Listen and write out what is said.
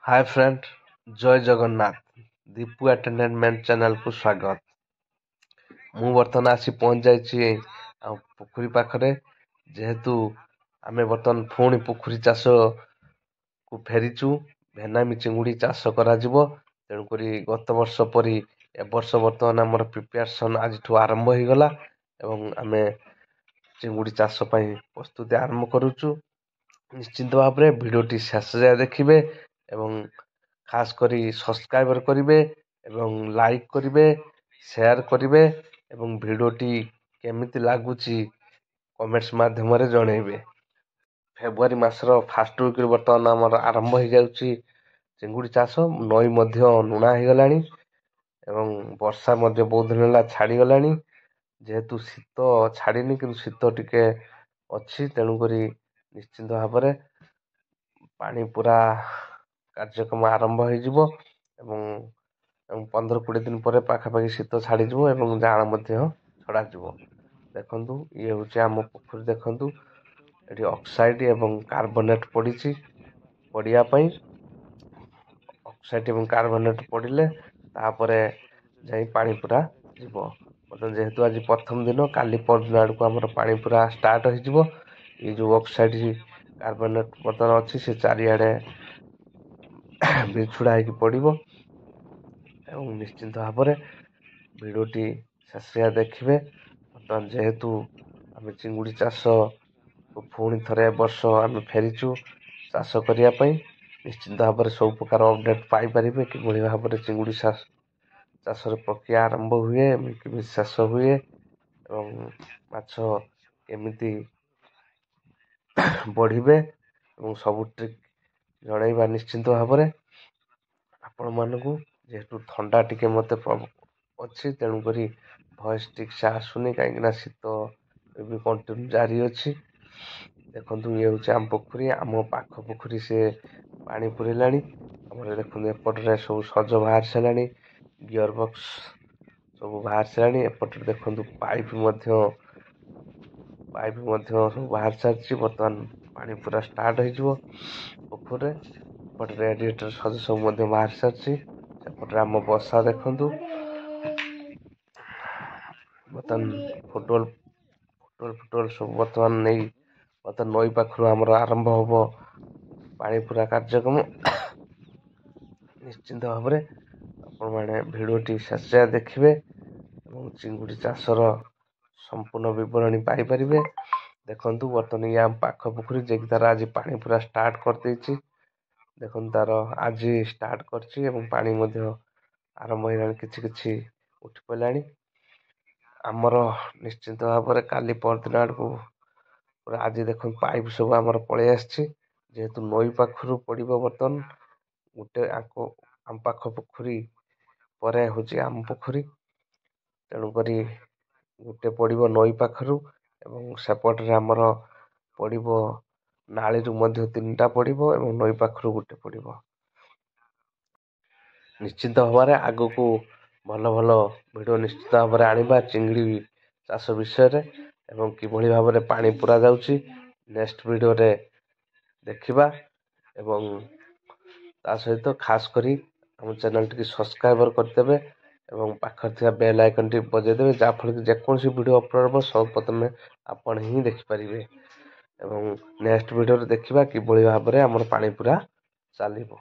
Hi friend, जय Jagannath. Deepu entertainment channel को स्वागत। ମୁଁ ବର୍ତ୍ତମାନ ଆସି ପହଞ୍ଚି ଯାଇଛି ଆମ ପୋଖରୀ ପାଖରେ। ଯେହେତୁ ଆମେ ବର୍ତ୍ତମାନ ପୁଣି ପୋଖରୀ ଚାଷକୁ ଫେରିଛୁ, ଭେନାମୀ ଚିଙ୍ଗୁଡ଼ି ଚାଷ କରାଯିବ। ତେଣୁକରି ଗତ ବର୍ଷ ପରି ଏବର୍ଷ ବର୍ତ୍ତମାନ ଆମର ପ୍ରିପାରେସନ୍ ଆଜିଠୁ ଆରମ୍ଭ ହୋଇଗଲା ଏବଂ ଆମେ ଚିଙ୍ଗୁଡ଼ି ଚାଷ ପାଇଁ ପ୍ରସ୍ତୁତି ଆରମ୍ଭ କରୁଛୁ। ନିଶ୍ଚିନ୍ତ ଭାବରେ ଭିଡ଼ିଓଟି ଶେଷ ଯାଏ ଦେଖିବେ ଏବଂ ଖାସ୍ କରି ସବସ୍କ୍ରାଇବର୍ କରିବେ ଏବଂ ଲାଇକ୍ କରିବେ, ସେୟାର କରିବେ ଏବଂ ଭିଡ଼ିଓଟି କେମିତି ଲାଗୁଛି କମେଣ୍ଟସ୍ ମାଧ୍ୟମରେ ଜଣେଇବେ। ଫେବୃଆରୀ ମାସର ଫାଷ୍ଟ ୱିକ୍ରେ ବର୍ତ୍ତମାନ ଆମର ଆରମ୍ଭ ହୋଇଯାଉଛି ଚିଙ୍ଗୁଡ଼ି ଚାଷ। ନଈ ମଧ୍ୟ ଲୁଣା ହୋଇଗଲାଣି ଏବଂ ବର୍ଷା ମଧ୍ୟ ବହୁତ ଦିନ ହେଲା ଛାଡ଼ିଗଲାଣି। ଯେହେତୁ ଶୀତ ଛାଡ଼ିନି କିନ୍ତୁ ଶୀତ ଟିକେ ଅଛି, ତେଣୁକରି ନିଶ୍ଚିନ୍ତ ଭାବରେ ପାଣି ପୁରା କାର୍ଯ୍ୟକ୍ରମ ଆରମ୍ଭ ହୋଇଯିବ ଏବଂ 15-20 ଦିନ ପରେ ପାଖାପାଖି ଶୀତ ଛାଡ଼ିଯିବ ଏବଂ ଜାଆଁଳ ମଧ୍ୟ ଛଡ଼ାଯିବ। ଦେଖନ୍ତୁ, ଇଏ ହେଉଛି ଆମ ପୋଖରୀ। ଦେଖନ୍ତୁ, ଏଠି ଅକ୍ସାଇଡ୍ ଏବଂ କାର୍ବୋନେଟ୍ ପଡ଼ିଛି ପଡ଼ିବା ପାଇଁ। ଅକ୍ସାଇଡ୍ ଏବଂ କାର୍ବୋନେଟ୍ ପଡ଼ିଲେ ତାପରେ ଯାଇ ପାଣି ପୁରା ଯିବ। ଯେହେତୁ ଆଜି ପ୍ରଥମ ଦିନ, କାଲି ପରଦିନ ଆଡ଼କୁ ଆମର ପାଣି ପୁରା ଷ୍ଟାର୍ଟ ହୋଇଯିବ। ଏ ଯେଉଁ ଅକ୍ସାଇଡ୍ କାର୍ବୋନେଟ୍ ବର୍ତ୍ତମାନ ଅଛି ସେ ଚାରିଆଡ଼େ ବିଛୁଡ଼ା ହେଇକି ପଡ଼ିବ ଏବଂ ନିଶ୍ଚିନ୍ତ ଭାବରେ ଭିଡ଼ିଓଟି ଶେଷ ଦେଖିବେ। ବର୍ତ୍ତମାନ ଯେହେତୁ ଆମେ ଚିଙ୍ଗୁଡ଼ି ଚାଷକୁ ପୁଣି ଥରେ ବର୍ଷ ଆମେ ଫେରିଛୁ ଚାଷ କରିବା ପାଇଁ, ନିଶ୍ଚିନ୍ତ ଭାବରେ ସବୁ ପ୍ରକାର ଅପଡ଼େଟ୍ ପାଇପାରିବେ। କିଭଳି ଭାବରେ ଚିଙ୍ଗୁଡ଼ି ଚାଷର ପ୍ରକ୍ରିୟା ଆରମ୍ଭ ହୁଏ, କେମିତି ଶେଷ ହୁଏ ଏବଂ ମାଛ କେମିତି ବଢ଼ିବେ ଏବଂ ସବୁ ଟ୍ରିକ୍ ଜଣାଇବା ନିଶ୍ଚିନ୍ତ ଭାବରେ ଆପଣମାନଙ୍କୁ। ଯେହେତୁ ଥଣ୍ଡା ଟିକେ ମୋତେ ଅଛି, ତେଣୁକରି ଭଏସ୍ ଠିକ୍ସେ ଆସୁନି, କାହିଁକିନା ଶୀତ ଏବେ କଣ୍ଟିନ୍ୟୁ ଜାରି ଅଛି। ଦେଖନ୍ତୁ, ଇଏ ହେଉଛି ଆମ ପୋଖରୀ। ଆମ ପାଖ ପୋଖରୀ ସେ ପାଣି ପୁରେଇଲାଣି। ଆମର ଦେଖନ୍ତୁ ଏପଟରେ ସବୁ ସଜ ବାହାରି ସାରିଲାଣି, ଗିଅର ବକ୍ସ ସବୁ ବାହାରି ସାରିଲାଣି। ଏପଟରେ ଦେଖନ୍ତୁ ପାଇପ୍ ମଧ୍ୟ ସବୁ ବାହାରି ସାରିଛି। ବର୍ତ୍ତମାନ ପାଣି ପୁରା ଷ୍ଟାର୍ଟ ହୋଇଯିବ ପୋଖରୀରେ। ଏପଟେ ରେଡ଼ିଏଟର ସଜ ସବୁ ମଧ୍ୟ ବାହାରି ସାରିଛି। ସେପଟରେ ଆମ ବସା ଦେଖନ୍ତୁ, ବର୍ତ୍ତମାନ ଫୁଟବଲ ସବୁ ବର୍ତ୍ତମାନ ନଈ ପାଖରୁ ଆମର ଆରମ୍ଭ ହବ ପାଣି ପୁରା କାର୍ଯ୍ୟକ୍ରମ। ନିଶ୍ଚିନ୍ତ ଭାବରେ ଆପଣମାନେ ଭିଡ଼ିଓଟି ଶେଷ ଦେଖିବେ ଏବଂ ଚିଙ୍ଗୁଡ଼ି ଚାଷର ସମ୍ପୂର୍ଣ୍ଣ ବିବରଣୀ ପାଇପାରିବେ। ଦେଖନ୍ତୁ, ବର୍ତ୍ତମାନ ଇଏ ଆମ ପାଖ ପୋଖରୀ, ଯିଏକି ତାର ଆଜି ପାଣି ପୁରା ଷ୍ଟାର୍ଟ କରିଦେଇଛି। ଦେଖନ୍ତୁ, ତାର ଆଜି ଷ୍ଟାର୍ଟ କରିଛି ଏବଂ ପାଣି ମଧ୍ୟ ଆରମ୍ଭ ହୋଇଗଲାଣି, କିଛି କିଛି ଉଠି ପଡ଼ିଲାଣି। ଆମର ନିଶ୍ଚିନ୍ତ ଭାବରେ କାଲି ପରଦିନ ଆଡ଼କୁ ପୁରା ଆଜି ଦେଖନ୍ତୁ ପାଇପ୍ ସବୁ ଆମର ପଳେଇ ଆସିଛି। ଯେହେତୁ ନଈ ପାଖରୁ ପଡ଼ିବ, ବର୍ତ୍ତମାନ ଗୋଟେ ଆମ ପାଖ ପୋଖରୀ ପରେ ହେଉଛି ଆମ ପୋଖରୀ, ତେଣୁକରି ଗୋଟେ ପଡ଼ିବ ନଈ ପାଖରୁ ଏବଂ ସେପଟରେ ଆମର ପଡ଼ିବ ନାଳିରୁ ମଧ୍ୟ 3ଟା ପଡ଼ିବ ଏବଂ ନଈ ପାଖରୁ ଗୋଟେ ପଡ଼ିବ। ନିଶ୍ଚିନ୍ତ ଭାବରେ ଆଗକୁ ଭଲ ଭଲ ଭିଡ଼ିଓ ନିଶ୍ଚିତ ଭାବରେ ଆଣିବା ଚିଙ୍ଗୁଡ଼ି ଚାଷ ବିଷୟରେ ଏବଂ କିଭଳି ଭାବରେ ପାଣି ପୁରା ଯାଉଛି ନେକ୍ସଟ ଭିଡ଼ିଓରେ ଦେଖିବା। ଏବଂ ତା ସହିତ ଖାସ୍ କରି ଆମ ଚ୍ୟାନେଲଟିକୁ ସବସ୍କ୍ରାଇବର୍ କରିଦେବେ ଏବଂ ପାଖରେ ଥିବା ବେଲ୍ ଆଇକନ୍ଟି ବଜାଇଦେବେ, ଯାହାଫଳରେ କି ଯେକୌଣସି ଭିଡ଼ିଓ ଅପଲୋଡ଼ ହେବ ସର୍ବପ୍ରଥମେ ଆପଣ ହିଁ ଦେଖିପାରିବେ। ଏବଂ ନେକ୍ସଟ ଭିଡ଼ିଓରେ ଦେଖିବା କିଭଳି ଭାବରେ ଆମର ପାଣି ପୁରା ଚାଲିବ।